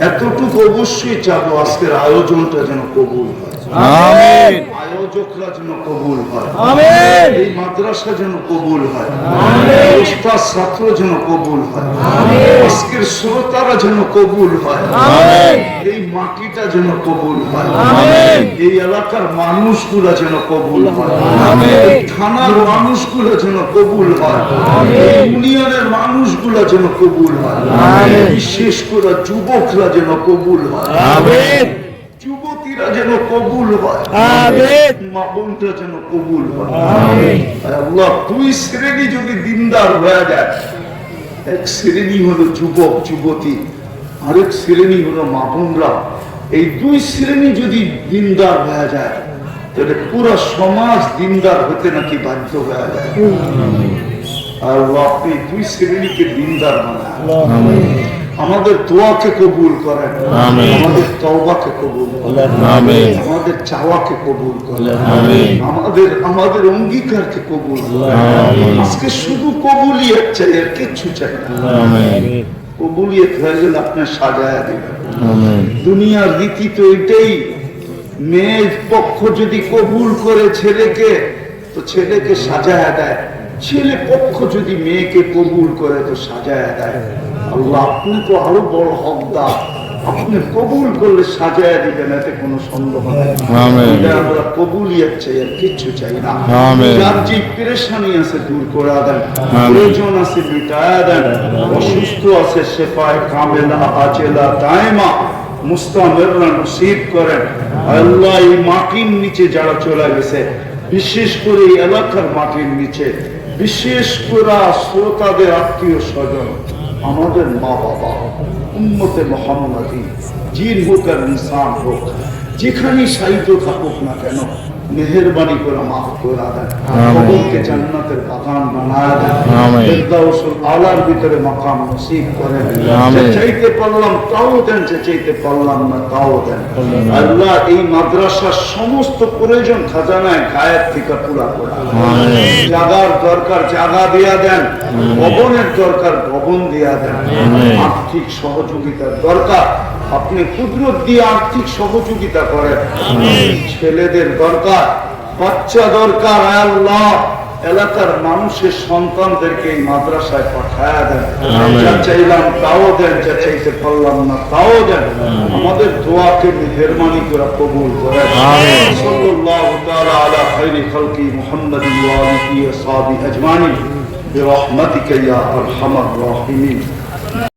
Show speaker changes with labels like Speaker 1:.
Speaker 1: এতটুকু অবশ্যই চাবো আজকের আয়োজনটা যেন কবুল হয়, আয়োজকরা যেন কবুল হয়, এই মাদ্রাসা যেন কবুল হয়, উস্তাদ ছাত্র যেন কবুল হয়, আজকের শ্রোতারা যেন কবুল হয়, এই মাটিটা যেন কবুল হয়, এই এলাকার মানুষগুলা যেন কবুল হয়, এই থানার মানুষগুলো যেন কবুল হয়, ইউনিয়নের মানুষগুলা যেন কবুল হয়, বিশেষ করে যুবকরা যেন কবুল হয়, যুবতীরা যেন কবুল হয়, মা বোনটা যেন কবুল হয়। আল্লাহ, দুই শ্রেণী যদি দিনদার হয়ে যায়, এক শ্রেণী হলো যুবক যুবতী, আরেক শ্রেণী হলো মা বোনরা, এই দুই শ্রেণী যদি দিনদার হয়ে যায় তাহলে পুরো সমাজ দিনদার হতে নাকি বাধ্য হয়ে যায়। আর আপনি দুই শ্রেণীকে দিনদার বানান, আমাদের দোয়াকে কবুল করেন, আমাদের তওবাকে কবুল করেন, আমাদের চাওয়াকে কবুল করেন, আমাদের অঙ্গীকারকে কবুল করেন। আজকে শুধু কবুলিয়ত চাই, আর কিচ্ছু চাই না। কবুলিয়ত হয়ে গেলে আপনার সাজায়া দিবেন। দুনিয়ার রীতি তো এটাই, মেয়ের পক্ষ যদি কবুল করে ছেলেকে তো ছেলেকে সাজায়া দেয়, ছেলে পক্ষ যদি মেয়েকে কবুল করে তো সাজায়া দেয়। আল্লাহ, আপনি তো আরো বড় হকদার, আপনি কবুল করলে সাজায়া দিবেন, এতে কোনো সন্দেহ নেই। আমরা কবুলিয়ত চাই, আর কিচ্ছু চাই না। যার যে পেরেশানি আছে দূর করে দেন, প্রয়োজন আছে মিটায়া দেন, অসুস্থ আছে শেফায়ে কামেলা আজেলা দায়মা মুস্তামিররা নসিব করেন। আল্লাহ, এই মাটির নিচে যারা চলে গেছে, বিশেষ করে এই এলাকার মাটির নিচে, বিশেষ করে শ্রোতাদের আত্মীয় স্বজন, আমাদের মা বাবা, উম্মতে মুহাম্মাদি, জিন হোক আর ইনসান হোক, যেখানে সাহিত্য থাকুক না কেন, মেহেরবানি করে মাফ করে দেন, কবরকে জান্নাতের বাগান বানায় দেন, ফেরদাউসুল আলার ভিতরে মাকাম নসিব করেন। চাইতে পারলাম তাও দেন, চাইতে পারলাম না তাও দেন। আল্লাহ, এই মাদ্রাসার সমস্ত প্রয়োজন খাজানায় গায়ের থেকে পুরা করা, জাগার দরকার জাগা দিয়া দেন, ভবনের দরকার ভবন দিয়া দেন, আর্থিক সহযোগিতার দরকার আপনি কুদরত দিয়ে আর্থিক সহযোগিতা করেন। ছেলেদের দরকার, বাচ্চা দরকার, আল্লাহ এলাকার মানুষের সন্তানদেরকে এই মাদ্রাসায় পাঠায়া দেন। যা চাইলাম তাও দেন, যা চাইতে পারলাম না তাও দেন। আমাদের দোয়াকে মেহেরবানি করে কবুল করেন। সাল্লাল্লাহু তাআলা আলা খায়রি খালকি মুহাম্মাদিন ওয়া আলিহি ওয়া সাহবিহি আজমাইন বিরহমাতিকা ইয়া আরহামার রাহিমিন।